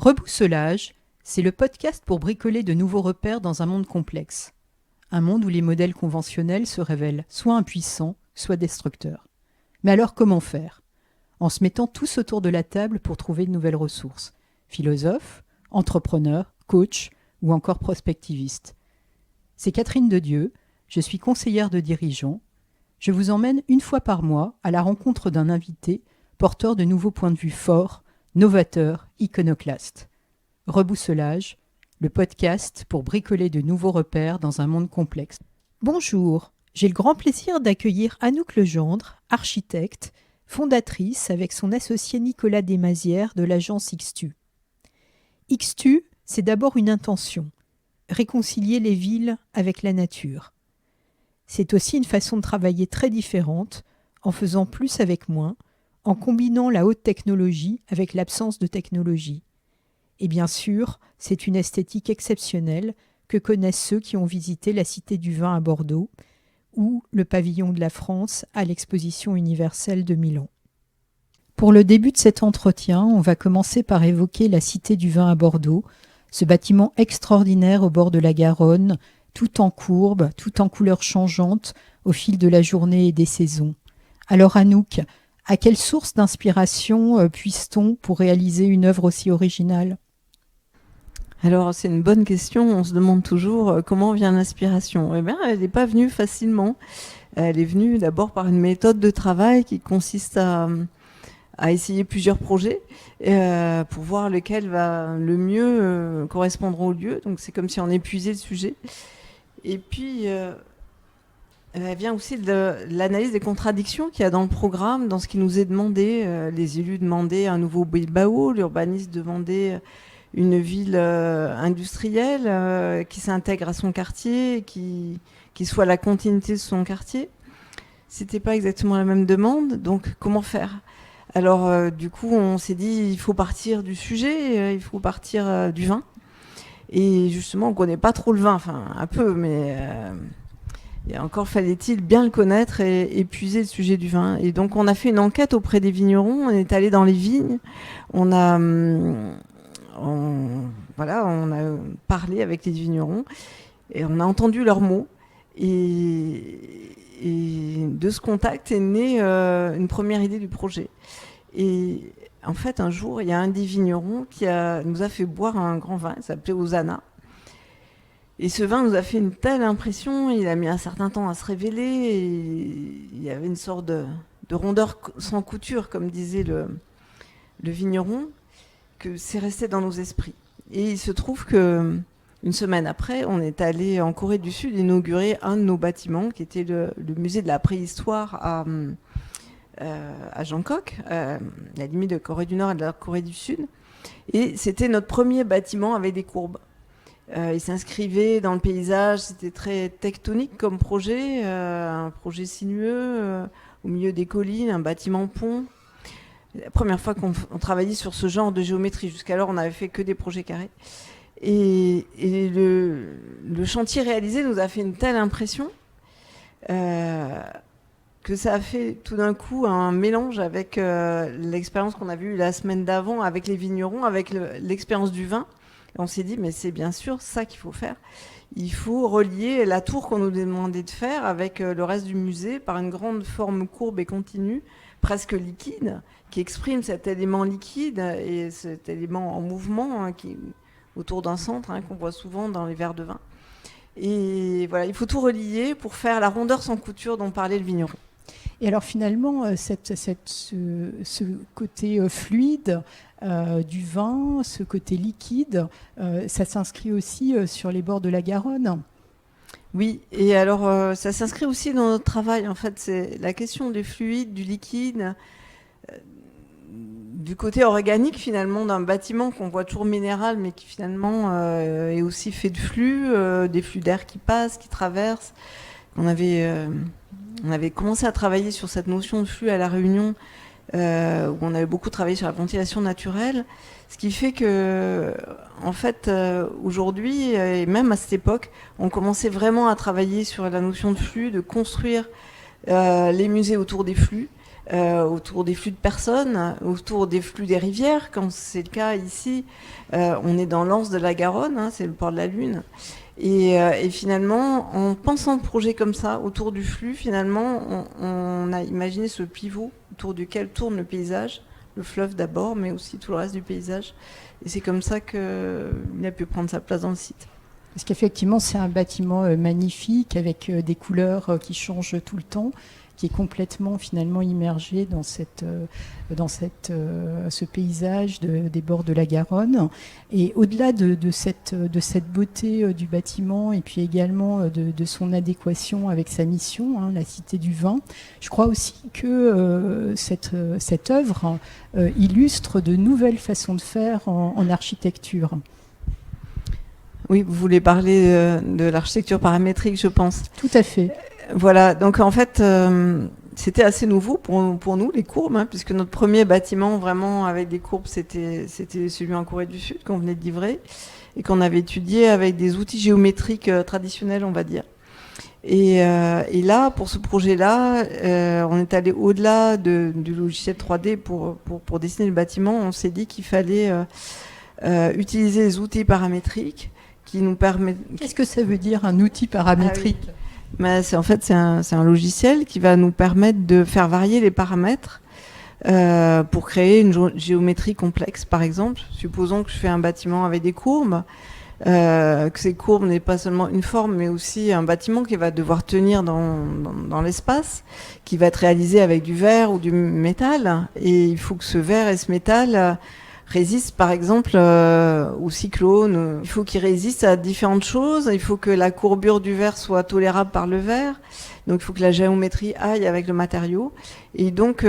Reboussolage, c'est le podcast pour bricoler de nouveaux repères dans un monde complexe. Un monde où les modèles conventionnels se révèlent soit impuissants, soit destructeurs. Mais alors comment faire ? En se mettant tous autour de la table pour trouver de nouvelles ressources. Philosophes, entrepreneurs, coachs ou encore prospectivistes. C'est Catherine Dedieu, je suis conseillère de dirigeants. Je vous emmène une fois par mois à la rencontre d'un invité porteur de nouveaux points de vue forts, novateurs, iconoclastes. Reboussolage, le podcast pour bricoler de nouveaux repères dans un monde complexe. Bonjour, j'ai le grand plaisir d'accueillir Anouk Legendre, architecte, fondatrice avec son associé Nicolas Desmazières de l'agence XTU. XTU, c'est d'abord une intention, réconcilier les villes avec la nature. C'est aussi une façon de travailler très différente, en faisant plus avec moins, en combinant la haute technologie avec l'absence de technologie. Et bien sûr, c'est une esthétique exceptionnelle que connaissent ceux qui ont visité la Cité du Vin à Bordeaux ou le pavillon de la France à l'Exposition universelle de Milan. Pour le début de cet entretien, on va commencer par évoquer la Cité du Vin à Bordeaux, ce bâtiment extraordinaire au bord de la Garonne, tout en courbe, tout en couleurs changeantes au fil de la journée et des saisons. Alors Anouk, à quelle source d'inspiration puise-t-on pour réaliser une œuvre aussi originale ? Alors, c'est une bonne question. On se demande toujours comment vient l'inspiration. Eh bien, elle n'est pas venue facilement. Elle est venue d'abord par une méthode de travail qui consiste à essayer plusieurs projets pour voir lequel va le mieux correspondre au lieu. Donc, c'est comme si on épuisait le sujet. Et puis, elle vient aussi de l'analyse des contradictions qu'il y a dans le programme, dans ce qui nous est demandé. Les élus demandaient un nouveau Bilbao, l'urbaniste demandait une ville industrielle qui s'intègre à son quartier, qui soit la continuité de son quartier. C'était pas exactement la même demande, donc comment faire ? Alors du coup, on s'est dit il faut partir du sujet, il faut partir du vin. Et justement, on connaît pas trop le vin, enfin un peu, mais et encore fallait-il bien le connaître et épuiser le sujet du vin. Et donc on a fait une enquête auprès des vignerons, on est allé dans les vignes, on a parlé avec les vignerons et on a entendu leurs mots. Et de ce contact est née une première idée du projet. Et en fait, un jour, il y a un des vignerons qui nous a fait boire un grand vin, il s'appelait Osana. Et ce vin nous a fait une telle impression, il a mis un certain temps à se révéler, et il y avait une sorte de rondeur sans couture, comme disait le vigneron, que c'est resté dans nos esprits. Et il se trouve que une semaine après, on est allé en Corée du Sud inaugurer un de nos bâtiments, qui était le musée de la préhistoire à Jangkok, à la limite de Corée du Nord et de la Corée du Sud. Et c'était notre premier bâtiment avec des courbes. Il s'inscrivait dans le paysage, c'était très tectonique comme projet, un projet sinueux au milieu des collines, un bâtiment-pont. La première fois qu'on travaillait sur ce genre de géométrie. Jusqu'alors, on n'avait fait que des projets carrés. Et le chantier réalisé nous a fait une telle impression que ça a fait tout d'un coup un mélange avec l'expérience qu'on a vue la semaine d'avant avec les vignerons, avec l'expérience du vin. Et on s'est dit, mais c'est bien sûr ça qu'il faut faire. Il faut relier la tour qu'on nous demandait de faire avec le reste du musée par une grande forme courbe et continue, presque liquide, qui exprime cet élément liquide et cet élément en mouvement autour d'un centre qu'on voit souvent dans les verres de vin. Et voilà, il faut tout relier pour faire la rondeur sans couture dont parlait le vigneron. Et alors finalement, ce côté fluide du vin, ce côté liquide, ça s'inscrit aussi sur les bords de la Garonne. Oui, et alors ça s'inscrit aussi dans notre travail. En fait, c'est la question du fluide, du liquide, du côté organique finalement d'un bâtiment qu'on voit toujours minéral, mais qui finalement est aussi fait de flux, des flux d'air qui passent, qui traversent. On avait commencé à travailler sur cette notion de flux à La Réunion, où on avait beaucoup travaillé sur la ventilation naturelle, ce qui fait que, en fait, aujourd'hui, et même à cette époque, on commençait vraiment à travailler sur la notion de flux, de construire les musées autour des flux, autour des flux de personnes, autour des flux des rivières, quand c'est le cas ici. On est dans l'anse de la Garonne, hein, c'est le port de la Lune. Et finalement, en pensant le projet comme ça, autour du flux, finalement, on a imaginé ce pivot autour duquel tourne le paysage, le fleuve d'abord, mais aussi tout le reste du paysage. Et c'est comme ça qu'il a pu prendre sa place dans le site. Parce qu'effectivement, c'est un bâtiment magnifique, avec des couleurs qui changent tout le temps, qui est complètement finalement immergé dans ce paysage des bords de la Garonne. Et au-delà de cette beauté du bâtiment et puis également de son adéquation avec sa mission, hein, la Cité du Vin, je crois aussi que cette œuvre illustre de nouvelles façons de faire en architecture. Oui, vous voulez parler de l'architecture paramétrique, je pense. Tout à fait. Voilà, donc en fait, c'était assez nouveau pour nous, les courbes, hein, puisque notre premier bâtiment vraiment avec des courbes, c'était celui en Corée du Sud qu'on venait de livrer et qu'on avait étudié avec des outils géométriques traditionnels, on va dire. Et là, pour ce projet-là, on est allé au-delà du logiciel 3D pour dessiner le bâtiment. On s'est dit qu'il fallait utiliser les outils paramétriques qui nous permettent... Qu'est-ce que ça veut dire, un outil paramétrique ? Ah oui. Mais c'est un logiciel qui va nous permettre de faire varier les paramètres pour créer une géométrie complexe, par exemple. Supposons que je fais un bâtiment avec des courbes, que ces courbes n'aient pas seulement une forme, mais aussi un bâtiment qui va devoir tenir dans l'espace, qui va être réalisé avec du verre ou du métal. Et il faut que ce verre et ce métal résiste par exemple au cyclone. Il faut qu'il résiste à différentes choses. Il faut que la courbure du verre soit tolérable par le verre. Donc il faut que la géométrie aille avec le matériau. Et donc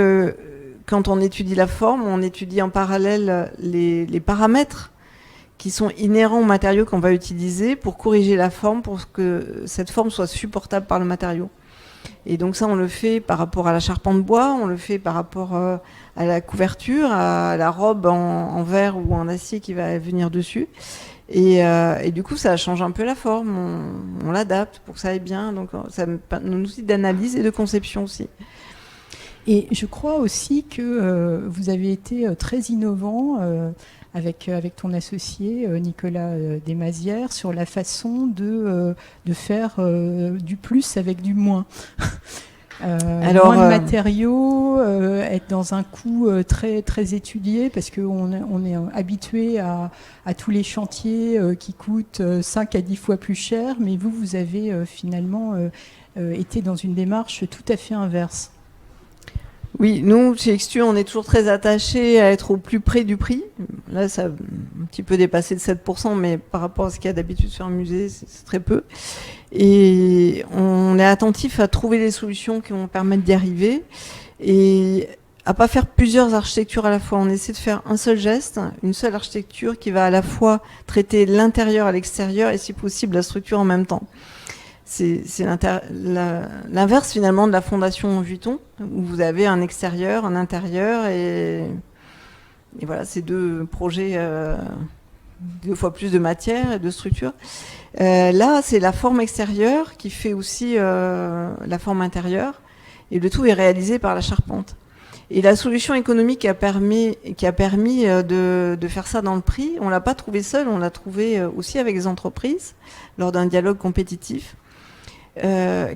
quand on étudie la forme, on étudie en parallèle les paramètres qui sont inhérents au matériau qu'on va utiliser pour corriger la forme, pour que cette forme soit supportable par le matériau. Et donc ça, on le fait par rapport à la charpente bois, on le fait par rapport à la couverture, à la robe en verre ou en acier qui va venir dessus. Et du coup, ça change un peu la forme, on l'adapte pour que ça aille bien. Donc ça un outil d'analyse et de conception aussi. Et je crois aussi que vous avez été très innovant avec ton associé Nicolas Desmazières sur la façon de faire du plus avec du moins. Alors, moins de matériaux, être dans un coût très, très étudié, parce qu'on est habitué à tous les chantiers qui coûtent 5 à 10 fois plus cher, mais vous avez finalement été dans une démarche tout à fait inverse. Oui, nous, chez XTU, on est toujours très attachés à être au plus près du prix. Là, ça a un petit peu dépassé de 7%, mais par rapport à ce qu'il y a d'habitude sur un musée, c'est très peu. Et on est attentif à trouver des solutions qui vont permettre d'y arriver et à pas faire plusieurs architectures à la fois. On essaie de faire un seul geste, une seule architecture qui va à la fois traiter l'intérieur et l'extérieur et si possible la structure en même temps. C'est l'inverse finalement de la fondation Vuitton, où vous avez un extérieur, un intérieur, et voilà, c'est deux projets, 2 fois plus de matière et de structure. Là, c'est la forme extérieure qui fait aussi la forme intérieure, et le tout est réalisé par la charpente. Et la solution économique qui a permis de faire ça dans le prix, on l'a pas trouvé seul, on l'a trouvé aussi avec les entreprises lors d'un dialogue compétitif.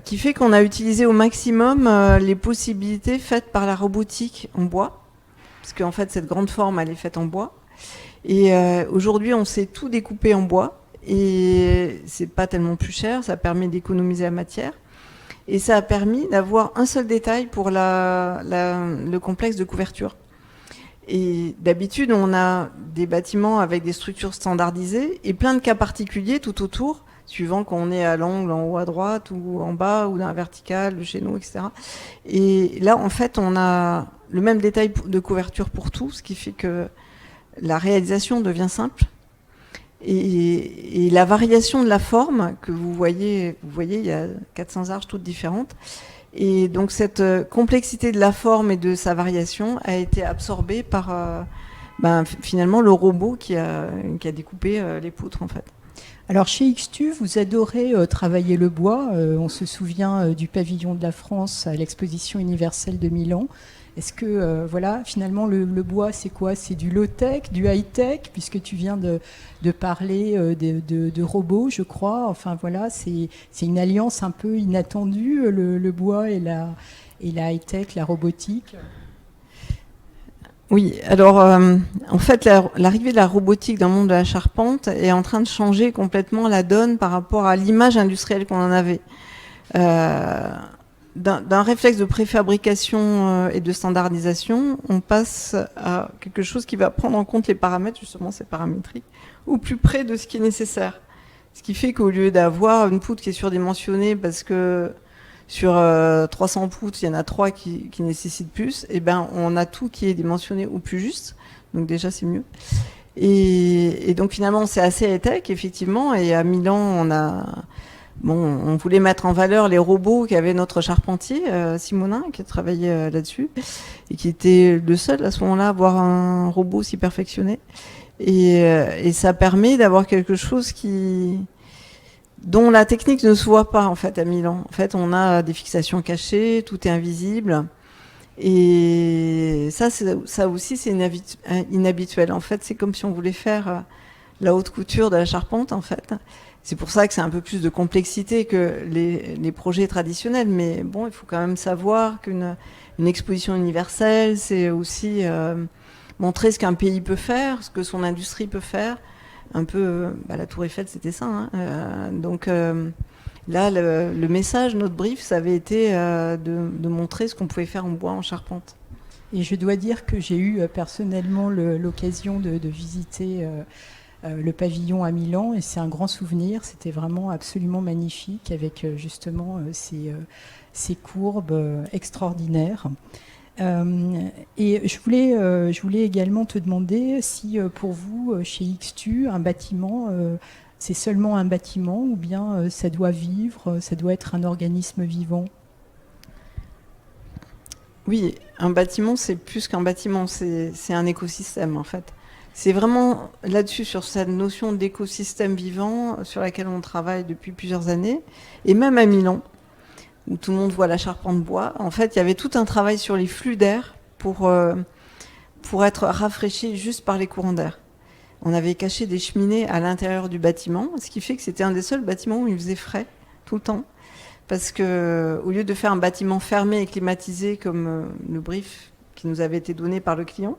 Qui fait qu'on a utilisé au maximum les possibilités faites par la robotique en bois, parce qu'en fait cette grande forme elle est faite en bois, et aujourd'hui on sait tout découper en bois, et c'est pas tellement plus cher, ça permet d'économiser la matière, et ça a permis d'avoir un seul détail pour le complexe de couverture. Et d'habitude on a des bâtiments avec des structures standardisées et plein de cas particuliers tout autour, suivant qu'on est à l'angle, en haut à droite, ou en bas, ou dans la verticale, le chéneau, etc. Et là, en fait, on a le même détail de couverture pour tout, ce qui fait que la réalisation devient simple. Et la variation de la forme que vous voyez, il y a 400 arches toutes différentes. Et donc, cette complexité de la forme et de sa variation a été absorbée par, finalement, le robot qui a découpé les poutres, en fait. Alors chez XTU, vous adorez travailler le bois. On se souvient du pavillon de la France à l'exposition universelle de Milan. Est-ce que, voilà, finalement, le bois, c'est quoi? C'est du low-tech, du high-tech, puisque tu viens de parler de robots, je crois. Enfin, voilà, c'est une alliance un peu inattendue, le bois et la high-tech, la robotique. Oui, alors en fait, l'arrivée de la robotique dans le monde de la charpente est en train de changer complètement la donne par rapport à l'image industrielle qu'on en avait. D'un réflexe de préfabrication et de standardisation, on passe à quelque chose qui va prendre en compte les paramètres, justement ces paramétriques, au plus près de ce qui est nécessaire. Ce qui fait qu'au lieu d'avoir une poutre qui est surdimensionnée parce que sur 300 poutres, il y en a 3 qui nécessitent plus, et ben on a tout qui est dimensionné au plus juste. Donc déjà, c'est mieux. Et donc finalement, c'est assez high-tech, effectivement. Et à Milan, on voulait mettre en valeur les robots qu'avait notre charpentier, Simonin, qui a travaillé là-dessus, et qui était le seul à ce moment-là à avoir un robot si perfectionné. Et ça permet d'avoir quelque chose dont la technique ne se voit pas en fait à Milan. En fait, on a des fixations cachées, tout est invisible. Et ça aussi, c'est inhabituel. En fait, c'est comme si on voulait faire la haute couture de la charpente, en fait. C'est pour ça que c'est un peu plus de complexité que les projets traditionnels. Mais bon, il faut quand même savoir qu'une exposition universelle, c'est aussi montrer ce qu'un pays peut faire, ce que son industrie peut faire. Un peu, la Tour Eiffel, c'était ça. Hein. Donc là, le message, notre brief, ça avait été de montrer ce qu'on pouvait faire en bois, en charpente. Et je dois dire que j'ai eu personnellement l'occasion de visiter le pavillon à Milan, et c'est un grand souvenir. C'était vraiment absolument magnifique, avec justement ces courbes extraordinaires. Et je voulais également te demander si pour vous, chez XTU, un bâtiment, c'est seulement un bâtiment ou bien ça doit vivre, ça doit être un organisme vivant? Oui, un bâtiment, c'est plus qu'un bâtiment, c'est un écosystème en fait. C'est vraiment là-dessus, sur cette notion d'écosystème vivant, sur laquelle on travaille depuis plusieurs années, et même à Milan, où tout le monde voit la charpente bois. En fait, il y avait tout un travail sur les flux d'air pour être rafraîchi juste par les courants d'air. On avait caché des cheminées à l'intérieur du bâtiment, ce qui fait que c'était un des seuls bâtiments où il faisait frais tout le temps. Parce que, au lieu de faire un bâtiment fermé et climatisé comme le brief qui nous avait été donné par le client,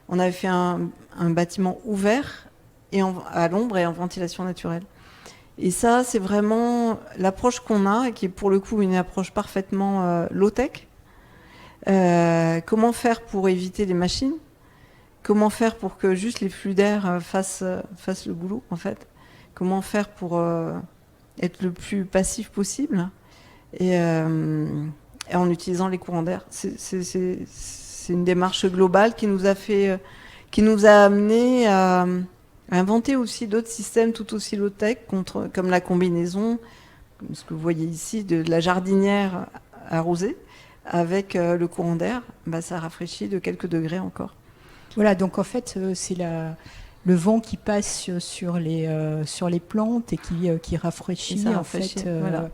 on avait fait un bâtiment ouvert et à l'ombre et en ventilation naturelle. Et ça, c'est vraiment l'approche qu'on a, et qui est pour le coup une approche parfaitement low-tech. Comment faire pour éviter les machines? Comment faire pour que juste les flux d'air fassent le boulot, en fait? Comment faire pour être le plus passif possible et en utilisant les courants d'air? C'est une démarche globale qui nous a amené à inventer aussi d'autres systèmes tout aussi low-tech, comme la combinaison, comme ce que vous voyez ici, de la jardinière arrosée avec le courant d'air. Ça rafraîchit de quelques degrés encore. Voilà, donc en fait, c'est le vent qui passe sur les plantes et qui rafraîchit en fait voilà,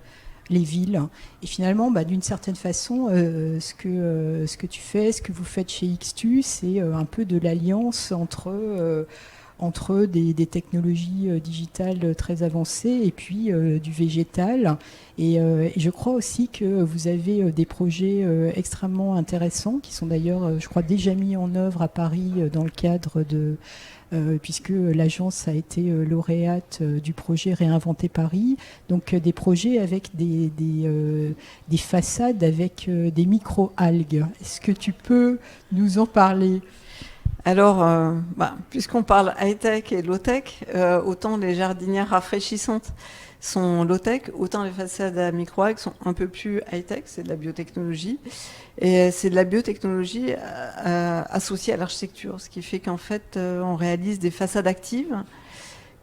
les villes. Et finalement, d'une certaine façon, ce que tu fais, ce que vous faites chez XTU, c'est un peu de l'alliance entre des technologies digitales très avancées et puis du végétal. Et je crois aussi que vous avez des projets extrêmement intéressants qui sont d'ailleurs, je crois, déjà mis en œuvre à Paris dans le cadre de... puisque l'agence a été lauréate du projet Réinventer Paris. Donc des projets avec des façades avec des micro-algues. Est-ce que tu peux nous en parler ? Alors, puisqu'on parle high-tech et low-tech, autant les jardinières rafraîchissantes sont low-tech, autant les façades à micro-algues sont un peu plus high-tech, c'est de la biotechnologie. Et c'est de la biotechnologie associée à l'architecture, ce qui fait qu'en fait, on réalise des façades actives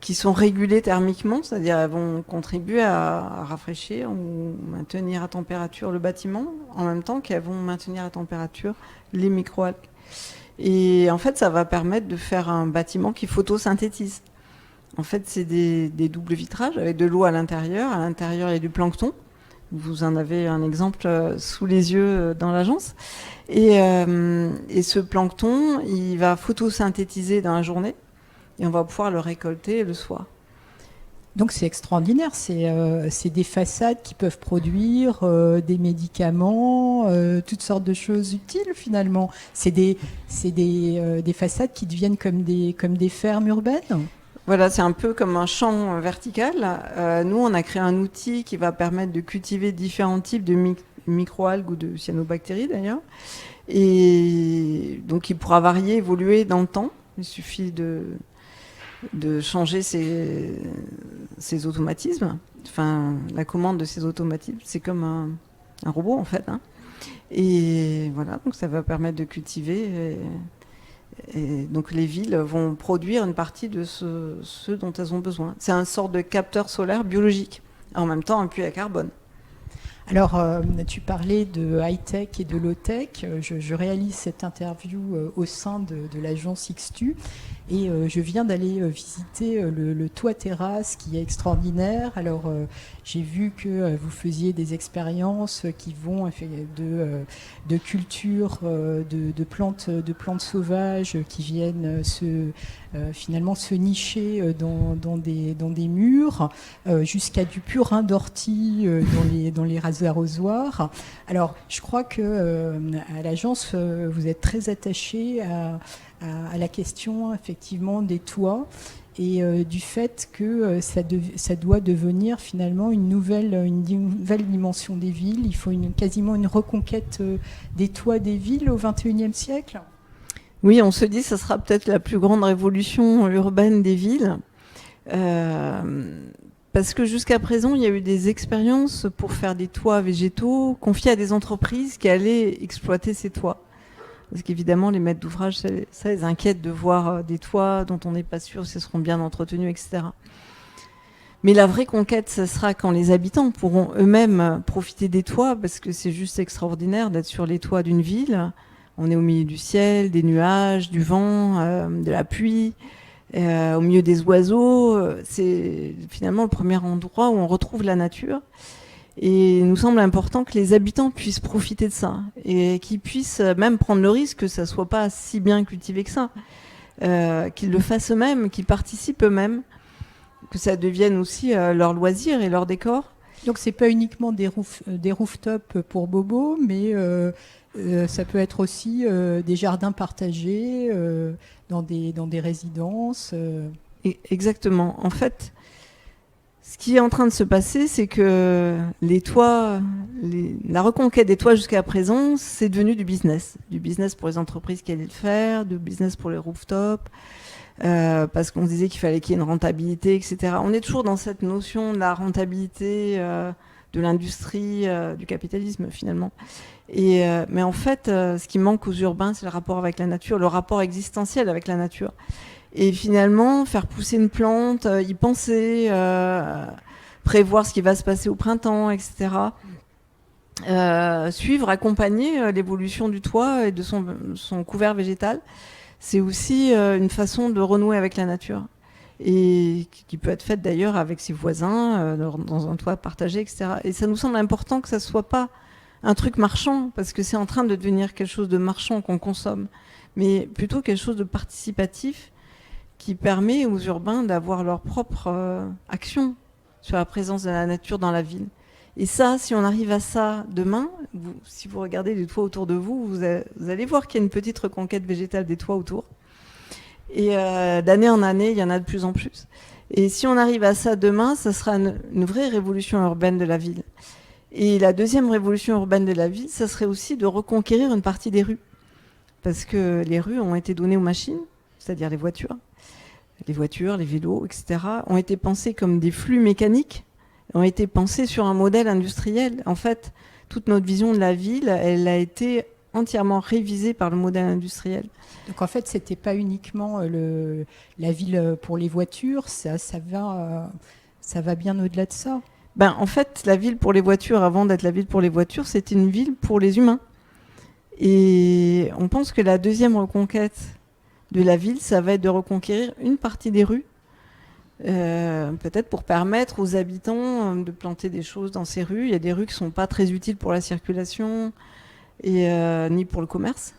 qui sont régulées thermiquement, c'est-à-dire elles vont contribuer à rafraîchir ou maintenir à température le bâtiment, en même temps qu'elles vont maintenir à température les micro-algues. Et en fait, ça va permettre de faire un bâtiment qui photosynthétise. En fait, c'est des doubles vitrages avec de l'eau à l'intérieur. À l'intérieur, il y a du plancton. Vous en avez un exemple sous les yeux dans l'agence. Et ce plancton, il va photosynthétiser dans la journée et on va pouvoir le récolter le soir. Donc c'est extraordinaire, c'est des façades qui peuvent produire des médicaments, toutes sortes de choses utiles finalement. C'est des façades qui deviennent comme des fermes urbaines. Voilà, c'est un peu comme un champ vertical. Nous, on a créé un outil qui va permettre de cultiver différents types de microalgues ou de cyanobactéries d'ailleurs. Et donc il pourra varier, évoluer dans le temps. Il suffit de changer ces automatismes. Enfin, la commande de ces automatismes, c'est comme un robot en fait. Et voilà, donc ça va permettre de cultiver. Et donc les villes vont produire une partie de ce dont elles ont besoin. C'est un sort de capteur solaire biologique, en même temps un puits à carbone. Alors, tu parlais de high-tech et de low-tech. Je réalise cette interview au sein de l'agence XTU et je viens d'aller visiter le toit terrasse qui est extraordinaire. Alors, j'ai vu que vous faisiez des expériences qui vont de culture de plantes sauvages qui viennent finalement se nicher dans des murs jusqu'à du purin d'ortie dans les arrosoirs. Alors, je crois que à l'agence, vous êtes très attaché à la question effectivement des toits et du fait que ça doit devenir finalement une nouvelle dimension des villes. Il faut quasiment une reconquête des toits des villes au XXIe siècle. Oui, on se dit que ça sera peut-être la plus grande révolution urbaine des villes. Parce que jusqu'à présent, il y a eu des expériences pour faire des toits végétaux confiés à des entreprises qui allaient exploiter ces toits. Parce qu'évidemment, les maîtres d'ouvrage, ça les inquiète de voir des toits dont on n'est pas sûr s'ils seront bien entretenus, etc. Mais la vraie conquête, ce sera quand les habitants pourront eux-mêmes profiter des toits, parce que c'est juste extraordinaire d'être sur les toits d'une ville. On est au milieu du ciel, des nuages, du vent, de la pluie. Au milieu des oiseaux, c'est finalement le premier endroit où on retrouve la nature. Et il nous semble important que les habitants puissent profiter de ça et qu'ils puissent même prendre le risque que ça soit pas si bien cultivé que ça, qu'ils le fassent eux-mêmes, qu'ils participent eux-mêmes, que ça devienne aussi leur loisir et leur décor. Donc c'est pas uniquement des rooftops pour bobos, mais ça peut être aussi des jardins partagés dans des résidences. Exactement. En fait, ce qui est en train de se passer, c'est que les toits, la reconquête des toits jusqu'à présent, c'est devenu du business pour les entreprises qui allaient le faire, du business pour les rooftops, parce qu'on se disait qu'il fallait qu'il y ait une rentabilité, etc. On est toujours dans cette notion de la rentabilité, de l'industrie, du capitalisme finalement. Mais en fait, ce qui manque aux urbains, c'est le rapport avec la nature, le rapport existentiel avec la nature. Et finalement, faire pousser une plante, y penser, prévoir ce qui va se passer au printemps, etc. Suivre, accompagner l'évolution du toit et de son couvert végétal, c'est aussi une façon de renouer avec la nature. Et qui peut être faite d'ailleurs avec ses voisins, dans un toit partagé, etc. Et ça nous semble important que ça ne soit pas un truc marchand, parce que c'est en train de devenir quelque chose de marchand qu'on consomme, mais plutôt quelque chose de participatif qui permet aux urbains d'avoir leur propre action sur la présence de la nature dans la ville. Et ça, si on arrive à ça demain, si vous regardez les toits autour de vous, vous allez voir qu'il y a une petite reconquête végétale des toits autour. Et d'année en année, il y en a de plus en plus. Et si on arrive à ça demain, ça sera une vraie révolution urbaine de la ville. Et la deuxième révolution urbaine de la ville, ça serait aussi de reconquérir une partie des rues. Parce que les rues ont été données aux machines, c'est-à-dire les voitures, les vélos, etc., ont été pensées comme des flux mécaniques, ont été pensées sur un modèle industriel. En fait, toute notre vision de la ville, elle a été entièrement révisée par le modèle industriel. Donc en fait, c'était pas uniquement la ville pour les voitures, ça va bien au-delà de ça. En fait, la ville pour les voitures, avant d'être la ville pour les voitures, c'était une ville pour les humains. Et on pense que la deuxième reconquête de la ville, ça va être de reconquérir une partie des rues peut-être pour permettre aux habitants de planter des choses dans ces rues. Il y a des rues qui sont pas très utiles pour la circulation et ni pour le commerce,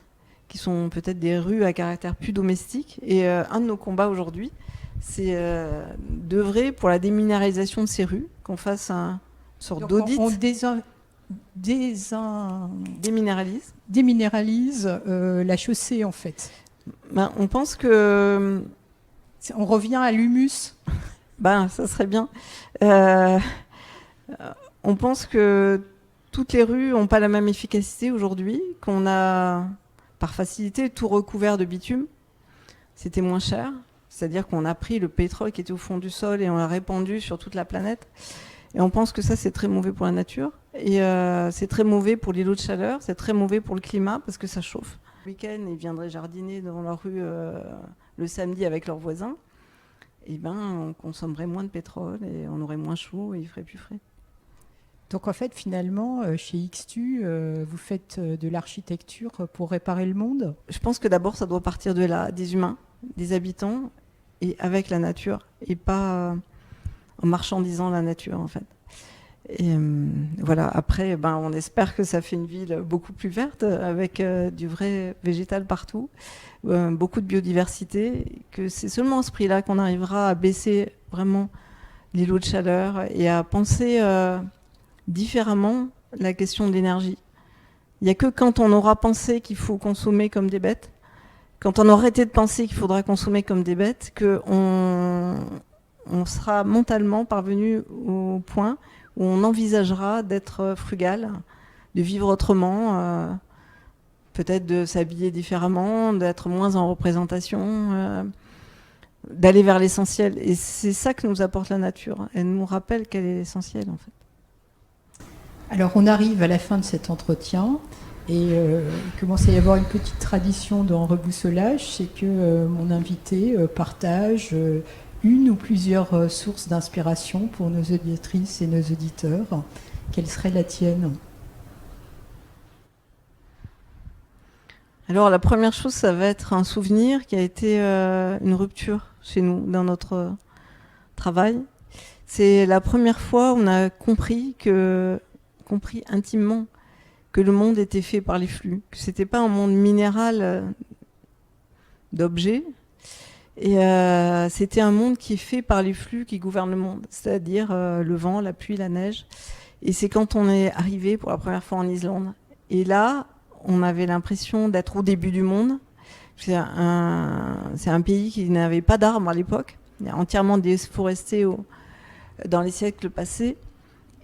qui sont peut-être des rues à caractère plus domestique. Et un de nos combats aujourd'hui, c'est d'œuvrer pour la déminéralisation de ces rues, qu'on fasse une sorte d'audit. On déminéralise la chaussée, en fait. Ben, on pense que... On revient à l'humus. Ben, ça serait bien. On pense que toutes les rues n'ont pas la même efficacité aujourd'hui, qu'on a par facilité tout recouvert de bitume. C'était moins cher, c'est-à-dire qu'on a pris le pétrole qui était au fond du sol et on l'a répandu sur toute la planète. Et on pense que ça, c'est très mauvais pour la nature. Et c'est très mauvais pour l'îlot de chaleur, c'est très mauvais pour le climat parce que ça chauffe. Le week-end, ils viendraient jardiner dans leur rue le samedi avec leurs voisins. Et ben, on consommerait moins de pétrole et on aurait moins chaud et il ferait plus frais. Donc en fait, finalement, chez XTU, vous faites de l'architecture pour réparer le monde ? Je pense que d'abord, ça doit partir de là, des humains, des habitants, et avec la nature, et pas en marchandisant la nature, en fait. Et voilà, après, ben, on espère que ça fait une ville beaucoup plus verte, avec du vrai végétal partout, beaucoup de biodiversité, que c'est seulement à ce prix-là qu'on arrivera à baisser vraiment l'îlot de chaleur et à penser différemment la question de l'énergie. Il n'y a que quand on aura pensé qu'il faut consommer comme des bêtes, quand on aura arrêté de penser qu'il faudra consommer comme des bêtes, qu'on sera mentalement parvenu au point où on envisagera d'être frugal, de vivre autrement, peut-être de s'habiller différemment, d'être moins en représentation, d'aller vers l'essentiel. Et c'est ça que nous apporte la nature. Elle nous rappelle quel est l'essentiel, en fait. Alors on arrive à la fin de cet entretien et il commence à y avoir une petite tradition dans Reboussolage, c'est que mon invité partage une ou plusieurs sources d'inspiration pour nos auditrices et nos auditeurs. Quelle serait la tienne ? Alors la première chose, ça va être un souvenir qui a été une rupture chez nous dans notre travail. C'est la première fois où on a compris intimement que le monde était fait par les flux, que c'était pas un monde minéral d'objets, et c'était un monde qui est fait par les flux qui gouvernent le monde, c'est-à-dire le vent, la pluie, la neige. Et c'est quand on est arrivé pour la première fois en Islande. Et là, on avait l'impression d'être au début du monde. C'est un pays qui n'avait pas d'arbres à l'époque, entièrement déforesté dans les siècles passés.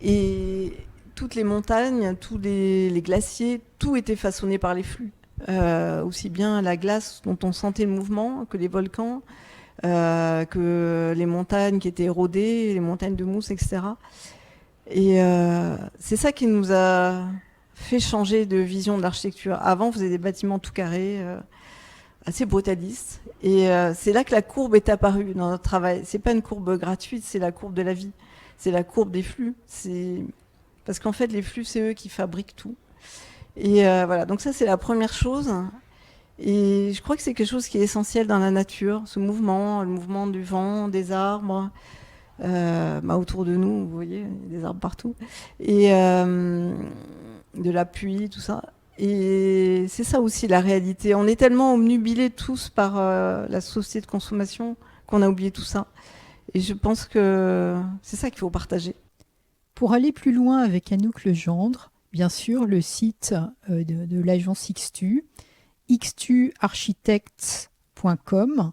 Et toutes les montagnes, tous les glaciers, tout était façonné par les flux. Aussi bien la glace dont on sentait le mouvement que les volcans, que les montagnes qui étaient érodées, les montagnes de mousse, etc. Et c'est ça qui nous a fait changer de vision de l'architecture. Avant, on faisait des bâtiments tout carrés, assez brutalistes. Et c'est là que la courbe est apparue dans notre travail. C'est pas une courbe gratuite, c'est la courbe de la vie. C'est la courbe des flux. Parce qu'en fait, les flux, c'est eux qui fabriquent tout. Et voilà, donc ça, c'est la première chose. Et je crois que c'est quelque chose qui est essentiel dans la nature, ce mouvement, le mouvement du vent, des arbres. Autour de nous, vous voyez, il y a des arbres partout. Et de la pluie, tout ça. Et c'est ça aussi la réalité. On est tellement obnubilés tous par la société de consommation qu'on a oublié tout ça. Et je pense que c'est ça qu'il faut partager. Pour aller plus loin avec Anouk Legendre, bien sûr, le site de l'agence XTU, xtuarchitects.com,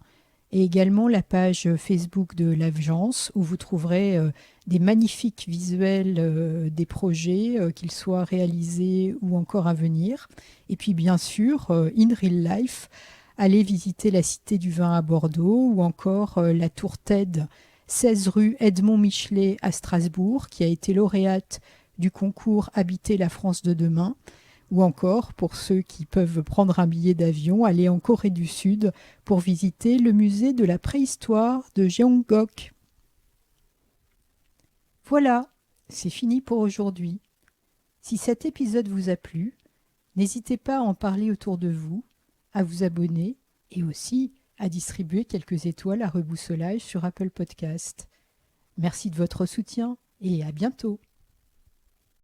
et également la page Facebook de l'agence où vous trouverez des magnifiques visuels des projets, qu'ils soient réalisés ou encore à venir. Et puis bien sûr, in real life, allez visiter la Cité du Vin à Bordeaux ou encore la Tour TED, 16 rue Edmond Michelet à Strasbourg, qui a été lauréate du concours Habiter la France de demain. Ou encore, pour ceux qui peuvent prendre un billet d'avion, aller en Corée du Sud pour visiter le musée de la préhistoire de Jeonggok. Voilà, c'est fini pour aujourd'hui. Si cet épisode vous a plu, n'hésitez pas à en parler autour de vous, à vous abonner et aussi à distribuer quelques étoiles à reboussolage sur Apple Podcast. Merci de votre soutien et à bientôt.